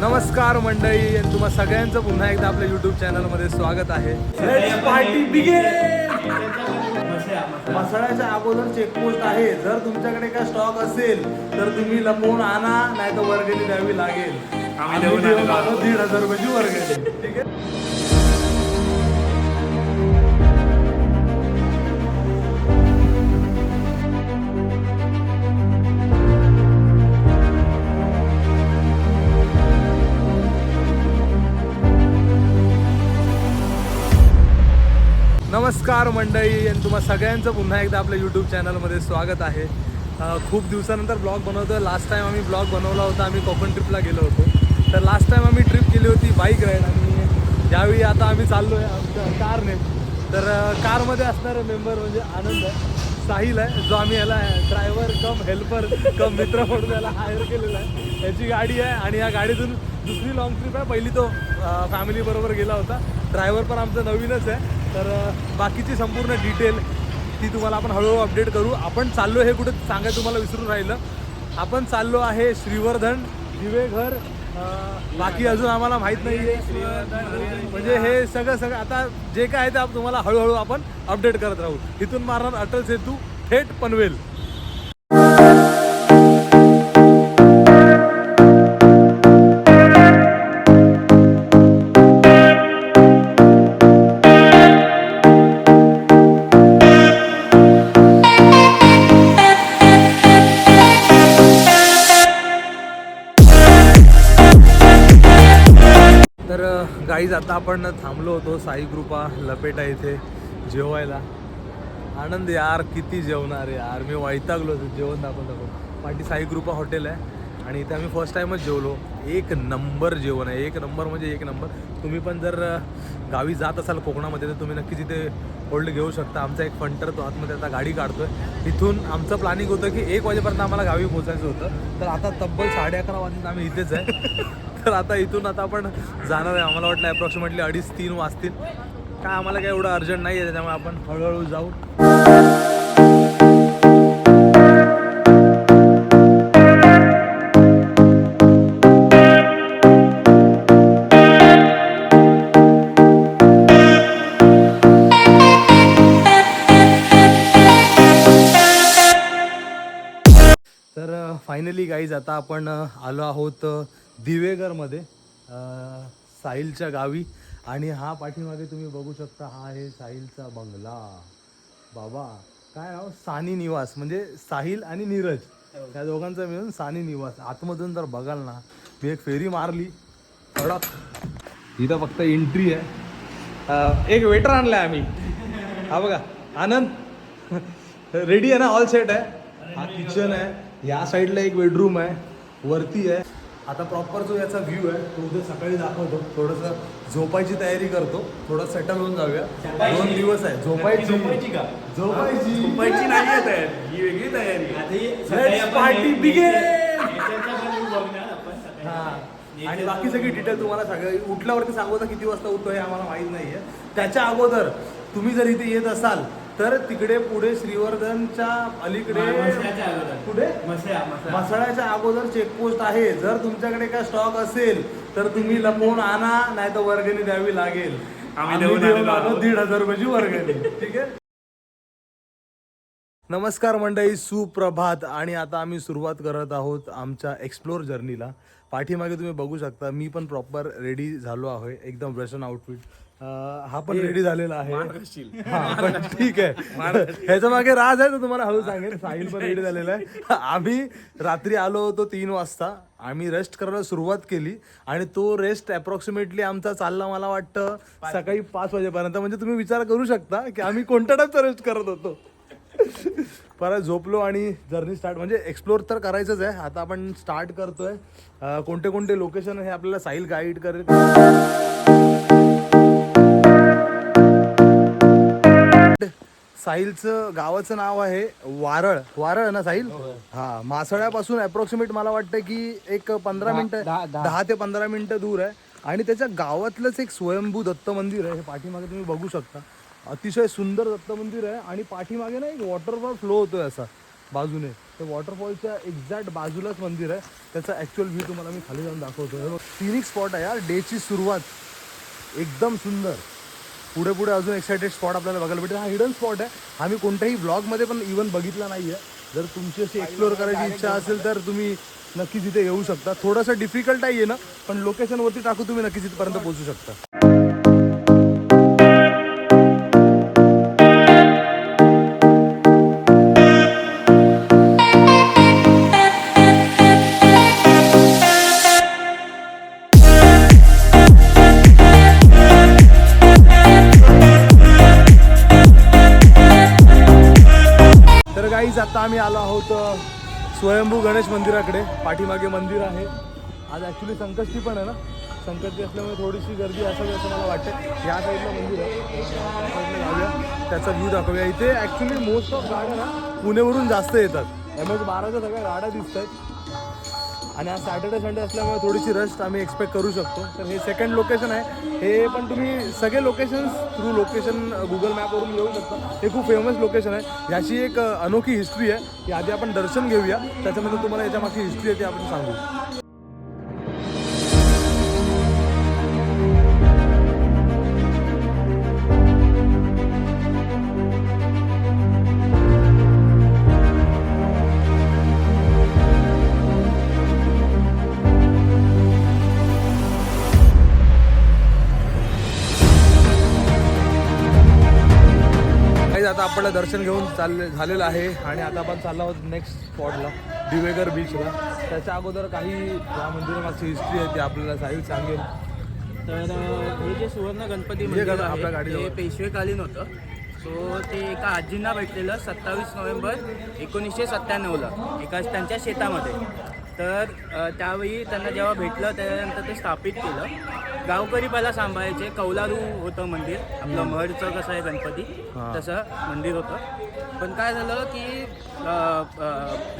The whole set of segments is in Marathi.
नमस्कार मंडळी, तुम्हा सगळ्यांचं पुन्हा एकदा आपल्या यूट्यूब चॅनलमध्ये स्वागत आहे. Party begin. मसाल्याच्या अगोदर चेकपोस्ट आहे. जर तुमच्याकडे काय स्टॉक असेल तर तुम्ही लपवून आणा, नाही तर वर्गणी द्यावी लागेल. आम्ही देऊन 1,500 रुपयाची वर्गणी. ठीक आहे. नमस्कार मंडळी, तुम्हा सगळ्यांचं पुन्हा एकदा आपल्या यूट्यूब चॅनलमध्ये स्वागत आहे. खूप दिवसानंतर ब्लॉग बनवतो आहे. लास्ट टाईम आम्ही ब्लॉग बनवला होता, आम्ही कोकण ट्रिपला गेलो होतो. तर लास्ट टाईम आम्ही ट्रिप केली होती बाईक राईड, आणि यावेळी आता आम्ही चाललो आहे आमच्या कारने. तर कारमध्ये असणारे मेंबर म्हणजे आनंद आहे, साहिल आहे, जो आम्ही याला ड्रायव्हर कम हेल्पर कम मित्र म्हणून याला हायर केलेला आहे. याची गाडी आहे आणि या गाडीतून दुसरी लॉंग ट्रिप आहे. पहिली तो फॅमिलीबरोबर गेला होता. ड्रायव्हर पण आमचा नवीनच आहे. तर बाकीची संपूर्ण डिटेल ती तुम्हाला आपण हळूहळू अपडेट करू. आपण चाललो हे कुठे सांगायचं तुम्हाला विसरून राहिलं. आपण चाललो आहे श्रीवर्धन, दिवेघर, बाकी अजून आम्हाला माहीत नाही आहे. म्हणजे हे सगळं आता जे काय आहे ते तुम्हाला हळूहळू आपण अपडेट करत राहू. इथून मारणार अटल सेतू थेट पनवेल. तर गाईज आता आपण थांबलो होतो साई कृपा लपेटा इथे जेवायला. आनंद यार, किती जेवणार यार, मी वैतागलो होतो जेवण दाखवून. पाठी साई कृपा हॉटेल आहे आणि इथे आम्ही फर्स्ट टाईमच जेवलो. एक नंबर जेवण आहे, एक नंबर म्हणजे एक नंबर. तुम्ही पण जर गावी जात असाल कोकणामध्ये तर तुम्ही नक्कीच इथे होल्ड घेऊ शकता. आमचा एक फंटर तो आतमध्ये आता गाडी काढतोय. इथून आमचं प्लॅनिंग होतं की 1 वाजेपर्यंत आम्हाला गावी पोहोचायचं होतं. तर आता तब्बल 11:30 वाजता आम्ही इथेच आहे. तर आता इथून आता आपण जाणार आहे. आम्हाला वाटलं ॲप्रॉक्सिमेटली 2:30-3 वाजतील. काय आम्हाला काय एवढं अर्जंट नाही आहे, त्याच्यामुळे आपण हळूहळू जाऊ. तर फायनली गाईज आता आपण आलो आहोत दिवेघरमध्ये, साहिलच्या गावी. आणि हा पाठीमागे तुम्ही बघू शकता, हा आहे साहिलचा बंगला. बाबा काय नाव, सानी निवास, म्हणजे साहिल आणि नीरज या दोघांचा मिळून सानी निवास. आतमधून जर बघाल ना, मी एक फेरी मारली कडक, इथं फक्त एंट्री आहे. एक वेटर आणलाय आम्ही, हा बघा आनंद रेडी आहे ना, ऑल सेट आहे. हा किचन आहे, या साईडला एक बेडरूम आहे, वरती आहे. आता प्रॉपर जो याचा व्ह्यू आहे तो उद्या सकाळी दाखवतो. थोडंसं झोपायची तयारी करतो, थोडं सेटल होऊन जाऊया. 2 दिवस आहे झोपायची का? झोपायची नाही आहे तयारी, ही वेगळी तयारी. Party begin. हां, आणि बाकी सगळी डिटेल तुम्हाला सगळं उठल्यावरती सांगू. किती वाजता उठतो हे आम्हाला माहीत नाही आहे. त्याच्या अगोदर तुम्ही जर इथे येत असाल तर तिकडे पुढे श्रीवर्धनच्या अलीकडे पुढे मसाल्याच्या अगोदर चेकपोस्ट आहे. जर तुमच्याकडे काय स्टॉक असेल तर तुम्ही लपवून आणा, नाही तर वर्गणी द्यावी लागेल. आम्ही देऊन 1,500 रुपयाची वर्गणी. ठीक आहे. नमस्कार मंडळी, सुप्रभात. आणि आता आम्ही सुरुवात करत आहोत आमच्या एक्सप्लोर जर्नीला. पाठीमागे तुम्ही बघू शकता, मी पण प्रॉपर रेडी झालो आहे, एकदम वेस्टर्न आउटफिट. हा पण रेडी झालेला आहे. हा पण ठीक आहे, ह्याच्या मागे राज आहे तो तुम्हाला हळू सांगेल. साहिल पण रेडी झालेला आहे. आम्ही रात्री आलो होतो 3 वाजता. आम्ही रेस्ट करायला सुरुवात केली आणि तो रेस्ट अप्रॉक्सिमेटली आमचा चालला, मला वाटतं सकाळी 5 वाजेपर्यंत. म्हणजे तुम्ही विचार करू शकता की आम्ही कोणत्या टाईपचा रेस्ट करत होतो. परत झोपलो आणि जर्नी स्टार्ट, म्हणजे एक्सप्लोर तर करायचंच आहे. आता आपण स्टार्ट करतोय. कोणते कोणते लोकेशन हे आपल्याला साहिल गाईड करेल. साहिलचं गावाचं नाव आहे वारळ. वारळ ना साहिल? हा, मासळ्यापासून अप्रॉक्सिमेट मला वाटतं की एक 15 मिनिटं, 10 ते 15 मिनिटं दूर आहे. आणि त्याच्या गावातलंच एक स्वयंभू दत्त मंदिर आहे. हे पाठीमागे तुम्ही बघू शकता, अतिशय सुंदर दत्त मंदिर आहे. आणि पाठीमागे ना एक वॉटरफॉल फ्लो होतोय असा, बाजूने. तर वॉटरफॉलच्या एक्झॅक्ट बाजूलाच मंदिर आहे. त्याचा ॲक्च्युअल व्ह्यू तुम्हाला मी खाली जाऊन दाखवतो. हे बघ सिनिक स्पॉट आहे यार. डेची सुरुवात एकदम सुंदर. पुढे पुढे अजून एक्सायटेड स्पॉट आपल्याला बघायला भेटेल. हा हिडन स्पॉट आहे. आम्ही कोणत्याही ब्लॉगमध्ये पण इव्हन बघितला नाही आहे. जर तुमची अशी एक्सप्लोअर करायची इच्छा असेल तर तुम्ही नक्कीच इथे येऊ शकता. थोडंसं डिफिकल्ट आहे ना, पण लोकेशनवरती टाकू तुम्ही नक्कीच इथपर्यंत पोहोचू शकता. तर गाईज आता आम्ही आलो आहोत स्वयंभू गणेश मंदिराकडे. पाठीमागे मंदिर आहे. आज ॲक्च्युली संकष्टी पण आहे ना. संकष्टी असल्यामुळे थोडीशी गर्दी असावी असं मला वाटतं. या साईडला मंदिर आहे, या साईडला जाऊया, त्याचा व्ह्यू दाखवूया. इथे ॲक्च्युली मोस्ट ऑफ गाड्या ना पुणेवरून जास्त येतात. MS-12च्या सगळ्या गाड्या दिसत आहेत आणि आज सॅटर्डे संडे असल्यामुळे थोडीशी रश आम्ही एक्सपेक्ट करू शकतो. तर हे सेकंड लोकेशन आहे. हे पण तुम्ही सगळे लोकेशन्स थ्रू लोकेशन गुगल मॅपवरून येऊ शकता. हे खूप फेमस लोकेशन आहे. याची एक अनोखी हिस्ट्री आहे. की आधी आपण दर्शन घेऊया, त्याच्यामध्ये तुम्हाला याच्यामागची हिस्ट्री आहे ती आपण सांगू. आता आपल्याला दर्शन घेऊन झालेलं आहे आणि आता आपण चाललो आहोत नेक्स्ट स्पॉटला, दिवेघर बीचला. त्याच्या अगोदर काही या मंदिरामागची हिस्ट्री आहे ती आपल्याला साहिल सांगेल. तर हे जे सुवर्ण गणपती मंदिर आहे ते पेशवेकालीन होतं. सो ते एका आजींना भेटलेलं 27 नोव्हेंबर 1997ला एका त्यांच्या शेतामध्ये. तर त्यावेळी त्यांना जेव्हा भेटलं त्याच्यानंतर ते स्थापित केलं. गावकरी पहिला सांभाळायचे. कौलारू होतं मंदिर, आपलं महडचं कसं आहे गणपती तसं मंदिर होतं. पण काय झालं की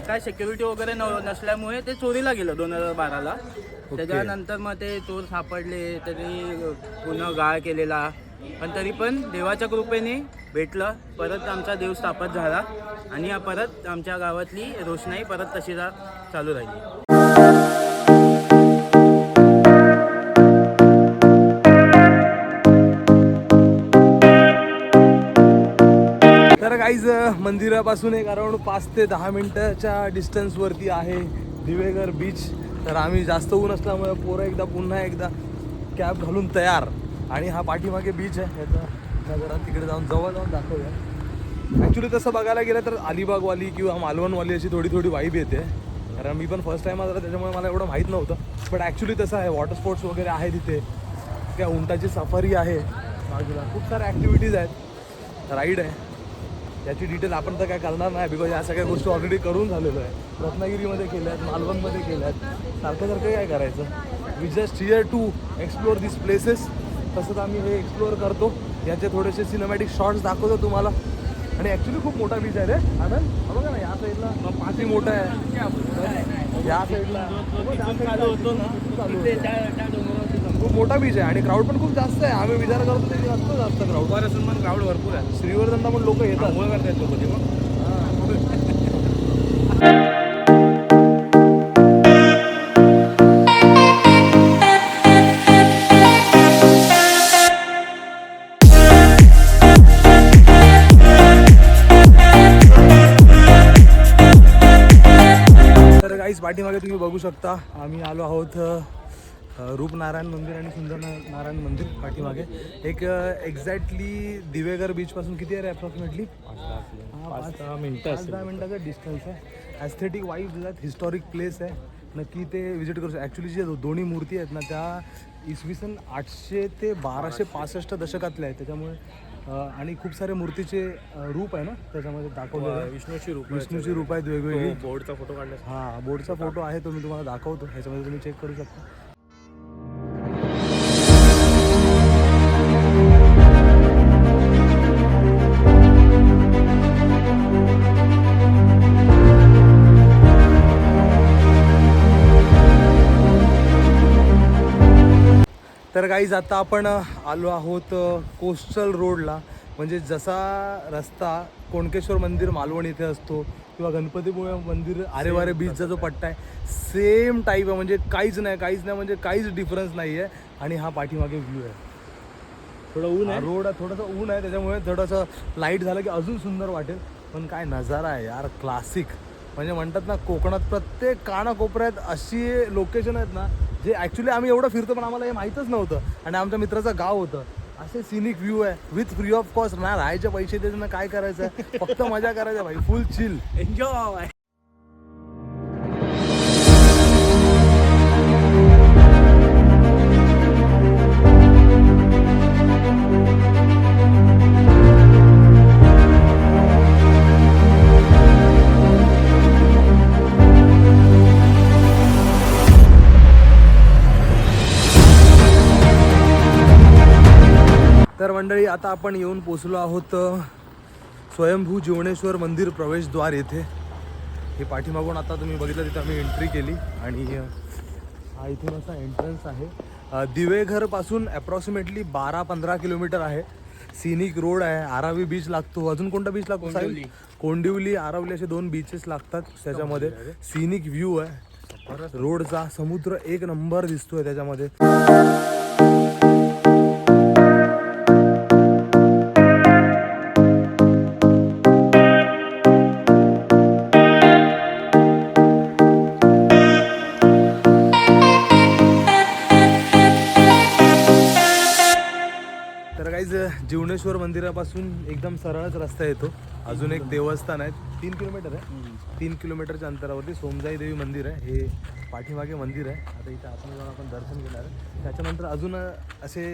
काय सिक्युरिटी वगैरे नसल्यामुळे ते चोरीला गेलं 2012ला. त्याच्यानंतर मग ते चोर सापडले, तरी पुन्हा गाळ केलेला. पण तरी पण देवाच्या कृपेने भेटलं. परत आमचा देव स्थापत झाला आणि परत आमच्या गावातली रोषणाई परत तशी चालू राहिली. तर गाईज मंदिरापासून एक अराउंड 5 ते 10 मिनटाच्या डिस्टन्सवरती आहे दिवेघर बीच. तर आम्ही जास्त ऊन असल्यामुळे पोरं पुन्हा एकदा कॅब घालून तयार. आणि हा पाठीमागे बीच आहे. याचा नजरा तिकडे जवळ जाऊन दाखवूया. ॲक्च्युली तसं बघायला गेलं तर अलिबागवाली किंवा मालवणवाली अशी थोडी वाईब येते. कारण मी पण फर्स्ट टाईम आला त्याच्यामुळे मला एवढं माहीत नव्हतं. बट ॲक्च्युली तसं आहे. वॉटर स्पोर्ट्स वगैरे आहे तिथे. त्या उंटाची सफारी आहे बाजूला. खूप साऱ्या ॲक्टिव्हिटीज आहेत. राईड आहे. याची डिटेल आपण तर काय करणार नाही बिकॉज या सगळ्या गोष्टी ऑलरेडी करून झालेलो आहे. रत्नागिरीमध्ये केल्या आहेत, मालवणमध्ये केल्या आहेत. सारखं काय करायचं. We just here to explore this places. तसंच आम्ही हे एक्सप्लोअर करतो. याचे थोडेसे सिनेमॅटिक शॉट्स दाखवतो तुम्हाला. आणि ॲक्च्युली खूप मोठा बीच आहे रे आनंद. बघा ना, या साईडला पाठी मोठा आहे. या साईडला खूप मोठा बीच आहे आणि क्राऊड पण खूप जास्त आहे. आम्ही विचार करतो ते जास्त क्राऊड. असून पण क्राऊड भरपूर आहे. श्रीवर्धनला पण लोक येतात. करतात लोक ते मग. पाठीमागे तुम्ही बघू शकता आम्ही आलो आहोत रूपनारायण मंदिर आणि सुंदर नारायण मंदिर पाठीमागे. एक एक्झॅक्टली दिवेघर बीचपासून किती आहे अप्रॉक्सिमेटली 5-10 मिनटाचा डिस्टन्स आहे. ॲस्थेटिक वाईब्स आहेत. हिस्टॉरिक प्लेस आहे. नक्की ते विजिट करू शकतो. ॲक्च्युली जे दोन्ही मूर्ती आहेत ना त्या इसवी सन 800 ते 1265 दशकातल्या आहेत. त्याच्यामुळे आणि खूप सारे मूर्तीचे रूप आहे ना त्याच्यामध्ये दाखवले. विष्णूची रूप आहेत वेगवेगळी. बोर्डचा फोटो काढला. हां, बोर्डचा फोटो आहे तो मी तुम्हाला दाखवतो. ह्याच्यामध्ये तुम्ही चेक करू शकता. तर गाईज आता आपण आलो आहोत कोस्टल रोडला. म्हणजे जसा रस्ता कोणकेश्वर मंदिर मालवण इथे असतो किंवा गणपतीपुळे मंदिर आरेवारे बीचचा जो पट्टा आहे सेम टाईप आहे. म्हणजे काहीच नाही म्हणजे काहीच डिफरन्स नाही आहे. आणि हा पाठीमागे व्ह्यू आहे. थोडं ऊन आहे, रोड थोडंसं ऊन आहे त्याच्यामुळे थोडंसं लाईट झालं की अजून सुंदर वाटेल. पण काय नजारा आहे यार, क्लासिक. म्हणजे म्हणतात ना कोकणात प्रत्येक कानाकोपऱ्यात अशी लोकेशन आहेत ना जे ॲक्च्युली आम्ही एवढं फिरतो पण आम्हाला हे माहीतच नव्हतं. आणि आमच्या मित्राचं गाव होतं. असे सिनिक व्ह्यू आहे विथ फ्री ऑफ कॉस्ट. ना राहायचे पैसे द्यायचे ना काय करायचं आहे, फक्त मजा करायचं भाई, फुल चिल एन्जॉय. तर मंडळी आता आपण येऊन पोचलो आहोत स्वयंभू जीवणेश्वर मंदिर प्रवेशद्वार येथे. हे पाठीमागून आता तुम्ही बघितलं तिथे आम्ही एंट्री केली आणि हा इथून असा एंट्रन्स आहे. दिवेघरपासून अप्रॉक्सिमेटली 12-15 किलोमीटर आहे. सिनिक रोड आहे. आरावी बीच लागतो. अजून कोणता बीच लागतो साहेब? कोंडिवली, आरावली असे 2 बीचेस लागतात. त्याच्यामध्ये सिनिक व्ह्यू आहे रोडचा. समुद्र एक नंबर दिसतोय त्याच्यामध्ये. जीवणेश्वर मंदिरापासून एकदम सरळच रस्ता येतो. अजून एक देवस्थान आहे 3 किलोमीटर आहे. 3 किलोमीटरच्या अंतरावरती सोमजाई देवी मंदिर आहे. हे पाठीमागे मंदिर आहे. आता इथे आपण जाऊन आपण दर्शन घेणार आहे. त्याच्यानंतर अजून असे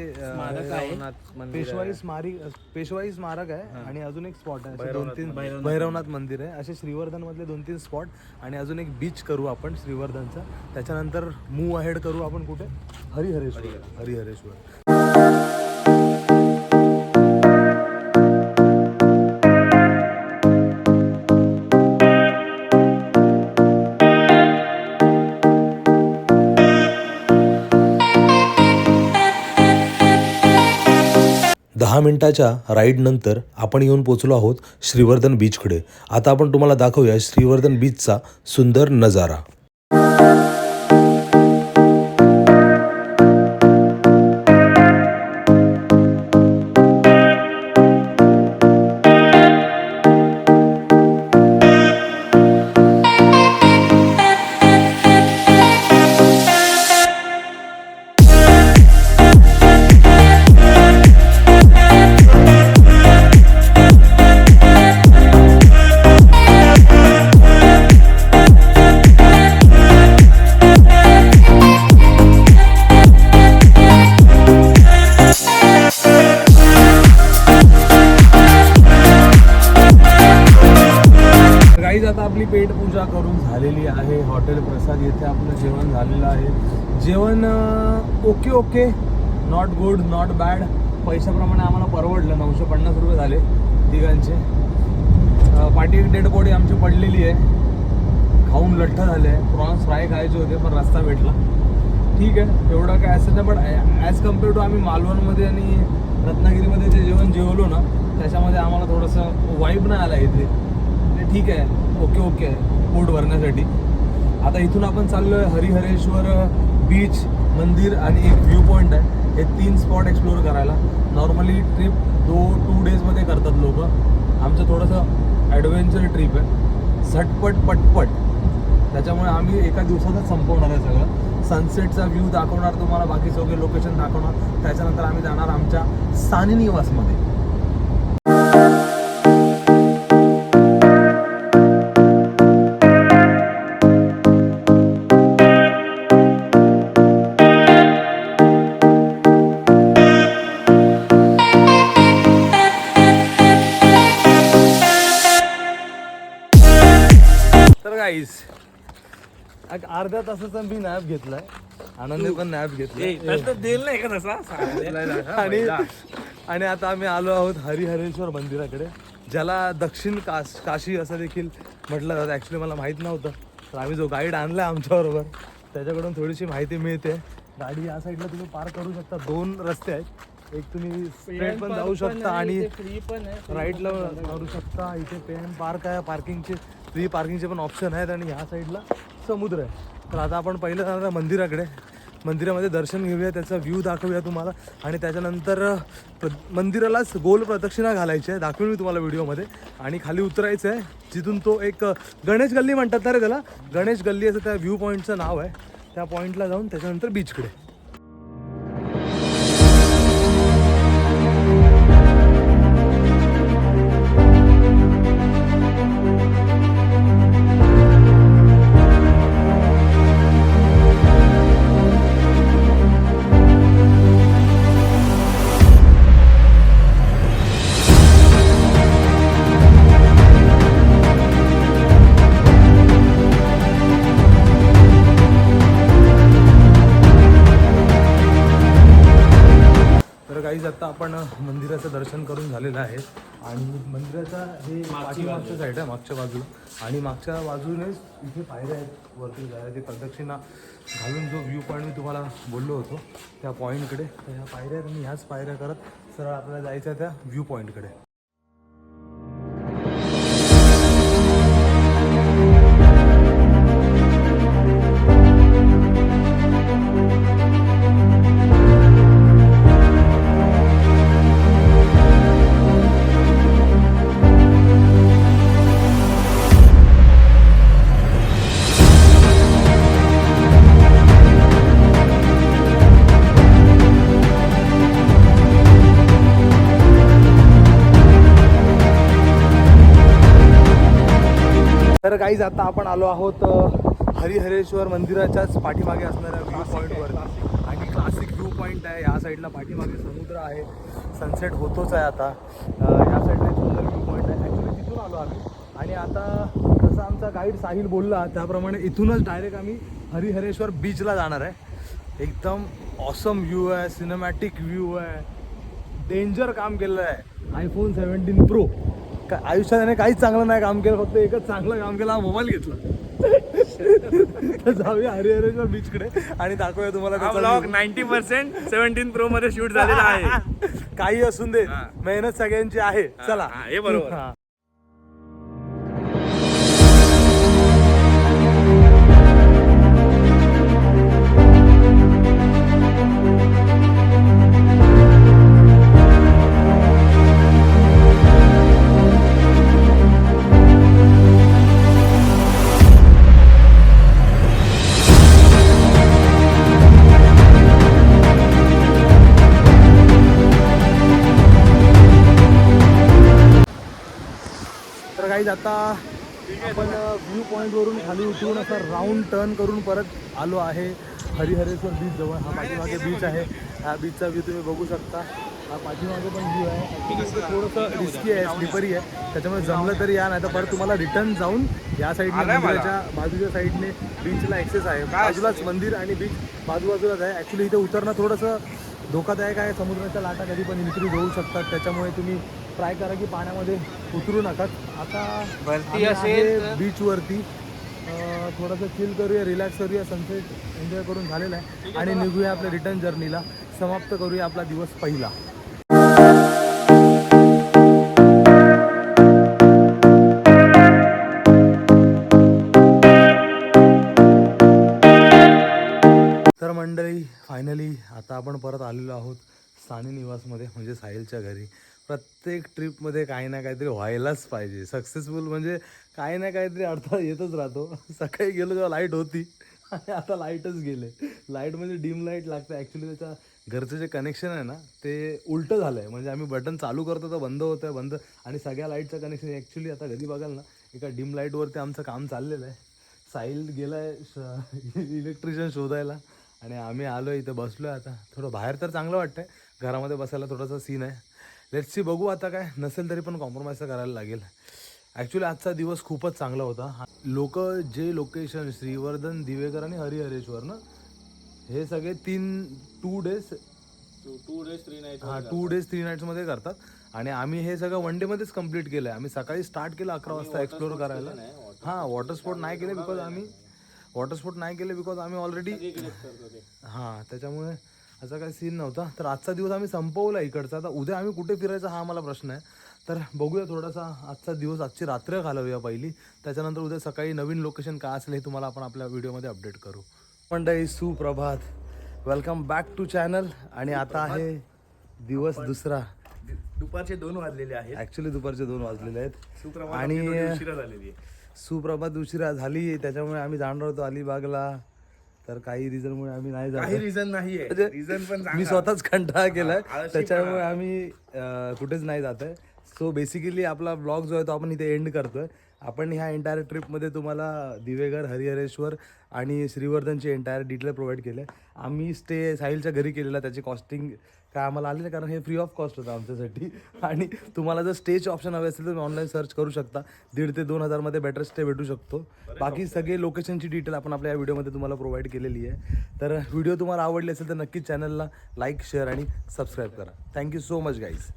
पेशवाई स्मारक आहे आणि अजून एक स्पॉट आहे. 2-3 भैरवनाथ मंदिर आहे. असे श्रीवर्धन मधले 2-3 स्पॉट आणि अजून एक बीच करू आपण श्रीवर्धनचा. त्याच्यानंतर मूव अहेड करू आपण कुठे? हरिहरेश्वर. दहा मिनिटाच्या राईडनंतर आपण येऊन पोचलो आहोत श्रीवर्धन बीचकडे. आता आपण तुम्हाला दाखवूया श्रीवर्धन बीचचा सुंदर नजारा. आता आपली पेट पूजा करून झालेली आहे. हॉटेल प्रसाद येथे आपलं जेवण झालेलं आहे. जेवण okay, not good not bad. पैशाप्रमाणे आम्हाला परवडलं. 950 रुपये झाले तिघांचे. पाठी एक डेड बॉडी आमची पडलेली आहे. खाऊन लठ्ठ झाले. प्रॉन्स फ्राय खायचे होते पण रस्ता भेटला. ठीक आहे, एवढं काय असं नाही. पण ॲज कम्पेअर टू आम्ही मालवणमध्ये आणि रत्नागिरीमध्ये जे जेवण जेवलो ना त्याच्यामध्ये आम्हाला थोडंसं वाईब नाही आला इथे. ठीक आहे, ओके आहे पोट भरण्यासाठी. आता इथून आपण चाललो आहे हरिहरेश्वर बीच, मंदिर आणि एक व्ह्यू पॉईंट आहे. हे 3 स्पॉट एक्सप्लोअर करायला. नॉर्मली ट्रिप 2 डेजमध्ये करतात लोक. आमचं थोडंसं ॲडव्हेंचर ट्रिप आहे, झटपट पटपट. त्याच्यामुळे आम्ही एका दिवसातच संपवणार आहे सगळं. सनसेटचा व्ह्यू दाखवणार तुम्हाला, बाकी सगळे लोकेशन दाखवणार. त्याच्यानंतर आम्ही जाणार आमच्या सानी निवासमध्ये. अर्ध्या तासाचा मी नॅप घेतलाय. आनंदने पण नॅप घेतला. आणि आता आम्ही आलो आहोत हरिहरेश्वर मंदिराकडे, ज्याला दक्षिण काशी असं देखील म्हटलं जातं. ॲक्च्युली मला माहीत नव्हतं. तर आम्ही जो गाईड आणला आमच्याबरोबर त्याच्याकडून थोडीशी माहिती मिळते. गाडी या साईडला तुम्ही पार्क करू शकता. 2 रस्ते आहेत. एक तुम्ही स्ट्रेट पण जाऊ शकता आणि राईटला मारू शकता. इथे पे एंड पार्क आहे. पार्किंगचे फ्री पार्किंगचे पण ऑप्शन आहेत आणि ह्या साईडला समुद्र आहे. तर आता आपण पहिलं जाणार मंदिराकडे. मंदिरामध्ये दर्शन घेऊया, त्याचा व्ह्यू दाखवूया तुम्हाला आणि त्याच्यानंतर मंदिरालाच गोल प्रदक्षिणा घालायची आहे, दाखवेन मी तुम्हाला व्हिडिओमध्ये. आणि खाली उतरायचं आहे, जिथून तो एक गणेश गल्ली म्हणतात ना रे त्याला, गणेश गल्ली असं त्या व्ह्यू पॉईंटचं नाव आहे. त्या पॉईंटला जाऊन त्याच्यानंतर बीचकडे. काहीच आता आपण मंदिराचं दर्शन करून झालेलं आहे आणि मंदिराचा हे पाठीमागच्या साईड आहे, मागच्या बाजूला. आणि मागच्या बाजूनेच इथे पायऱ्या आहेत वरती जायला, ते प्रदक्षिणा घालून जो व्ह्यू पॉईंट मी तुम्हाला बोललो होतो त्या पॉईंटकडे. तर ह्या पायऱ्या आणि ह्याच पायऱ्या करत सरळ आपल्याला जायचं आहे त्या व्ह्यू पॉईंटकडे. तर काहीच आता आपण आलो आहोत हरिहरेश्वर मंदिराच्याच पाठीमागे असणाऱ्या व्ह्यू पॉईंटवर. आणि क्लासिक व्ह्यू पॉईंट आहे, या साईडला पाठीमागे समुद्र आहे, सनसेट होतोच आहे आता. या साईडला एक सुंदर व्ह्यू पॉईंट आहे. ॲक्च्युली तिथून आलो आम्ही आणि आता जसं आमचा गाईड साहिल बोलला त्याप्रमाणे इथूनच डायरेक्ट आम्ही हरिहरेश्वर बीचला जाणार आहे. एकदम ऑसम व्ह्यू आहे, सिनेमॅटिक व्ह्यू आहे, डेंजर काम केलेलं आहे आयफोन 17 प्रो. आयुष्यात त्याने काहीच चांगलं नाही काम केलं, फक्त एकच चांगलं काम केलं, हा मोबाईल घेतला. तर जाऊया हरिहरेश्वर बीचकडे आणि दाखवूया तुम्हाला त्याचा ब्लॉग 90% 17 प्रो मध्ये शूट झालेला आहे. काही असून दे, मेहनत सगळ्यांची आहे. चला हे बरोबर. आता आपण व्ह्यू पॉईंटवरून खाली उतरून असा राऊंड टर्न करून परत आलो आहे हरिहरेश्वर बीच जवळ. हा पाठीमागे बीच आहे, ह्या बीचचा व्ह्यू तुम्ही बघू शकता. हा पाठीमागे पण व्ह्यू आहे. ॲक्च्युली थोडंसं रिस्की आहे, स्लिपरी आहे, त्याच्यामुळे जमलं तरी या, नाही तर परत तुम्हाला रिटर्न जाऊन या साईडने मंदिराच्या बाजूच्या साईडने बीचला ॲक्सेस आहे. बाजूलाच मंदिर आणि बीच बाजूबाजूलाच आहे. ॲक्च्युली इथे उतरणं थोडंसं धोकादायक आहे, समुद्राच्या लाटा कधी पण इन्क्रीज होऊ शकतात, त्याच्यामुळे तुम्ही ट्राय करा की पाण्यामध्ये उतरू नका. आता वरती असेल बीचवरती थोडंसं चिल करूया, रिलॅक्स करूया, सनसेट एन्जॉय करून झालेला आहे आणि निघूया आपल्या रिटर्न जर्नीला. समाप्त करूया आपला दिवस पहिला. तर मंडळी फायनली आता आपण परत आलेलो आहोत सानी निवासमध्ये, म्हणजे साहिलच्या घरी. प्रत्येक ट्रिपमध्ये काही ना काहीतरी व्हायलाच पाहिजे. सक्सेसफुल म्हणजे काही ना काहीतरी अडथळा येतच राहतो. सकाळी गेलो तेव्हा लाईट होती आणि आता लाईटच गेले. लाईट म्हणजे डिम लाईट लागते. ॲक्च्युली त्याच्या घरचं जे कनेक्शन आहे ना ते उलटं झालं आहे. म्हणजे आम्ही बटन चालू करतो तर बंद होतं आहे, बंद, आणि सगळ्या लाईटचं कनेक्शन ॲक्च्युली आता कधी बघाल ना एका डिम लाईटवरती आमचं काम चाललेलं आहे. साहिल गेला आहे इलेक्ट्रिशियन शोधायला आणि आम्ही आलो इथं बसलो आहे. आता थोडं बाहेर तर चांगलं वाटतं आहे, घरामध्ये बसायला थोडासा सीन आहे. लेट्स सी, बघू आता काय नसेल तरी पण कॉम्प्रोमाइज करायला लागेल. ॲक्च्युली आजचा दिवस खूपच चांगला होता. लोक जे लोकेशन श्रीवर्धन, दिवेकर आणि हरिहरेश्वर ना, हे सगळे 2 डेज 2 डेज 3 नाईट्समध्ये करतात आणि आम्ही हे सगळं 1 डेमध्येच कंप्लीट केलं आहे. आम्ही सकाळी स्टार्ट केलं 11 वाजता एक्सप्लोर करायला. हां, वॉटर स्पोर्ट नाही केले बिकॉज आम्ही ऑलरेडी हां, त्याच्यामुळे असा काही सीन नव्हता. तर आजचा दिवस आम्ही संपवला इकडचा. आता उद्या आम्ही कुठे फिरायचा हा आम्हाला प्रश्न आहे. तर बघूया थोडासा आजचा दिवस, आजची रात्र घालवूया पहिली, त्याच्यानंतर उद्या सकाळी नवीन लोकेशन काय असेल हे तुम्हाला आपण आपल्या व्हिडिओमध्ये अपडेट करू. मंडळी सुप्रभात, वेलकम बॅक टू चॅनल. आणि आता आहे दिवस दुसरा. दुपारचे 2 वाजलेले आहेत. ॲक्च्युली दुपारचे 2 वाजलेले आहेत आणि आणि उशिरा झालेली आहे. सुप्रभात उशिरा झाली, त्याच्यामुळे आम्ही जाणार होतो अलिबागला. तर काही रिझनमुळे आम्ही नाही काही जात. रिझन नाहीये. म्हणजे रिझन पण मी सांगा. स्वतःच कंटाळा केलाय, आळशीपणा. त्याच्यामुळे आम्ही कुठेच नाही जात आहे. सो बेसिकली आपला ब्लॉग जो आहे तो आपण इथे एंड करतोय. आपण ह्या एंटायर ट्रिपमध्ये तुम्हाला दिवेघर, हरिहरेश्वर आणि श्रीवर्धनचे एंटायर डिटेल प्रोव्हाइड केले. आम्ही स्टे साहिलच्या घरी केलेला, त्याची कॉस्टिंग काय आम्हाला आली नाही, कारण हे फ्री ऑफ कॉस्ट होतं आमच्यासाठी. आणि तुम्हाला जर स्टेचे ऑप्शन हवे असेल तर तुम्ही ऑनलाईन सर्च करू शकता. 1,500 ते 2,000 मध्ये बेटर स्टे भेटू शकतो. बाकी सगळे लोकेशनची डिटेल आपण आपल्या या व्हिडिओमध्ये तुम्हाला प्रोव्हाइड केलेली आहे. तर व्हिडिओ तुम्हाला आवडली असेल तर नक्कीच चॅनलला लाईक, शेअर आणि सबस्क्राईब करा. Thank you so much guys.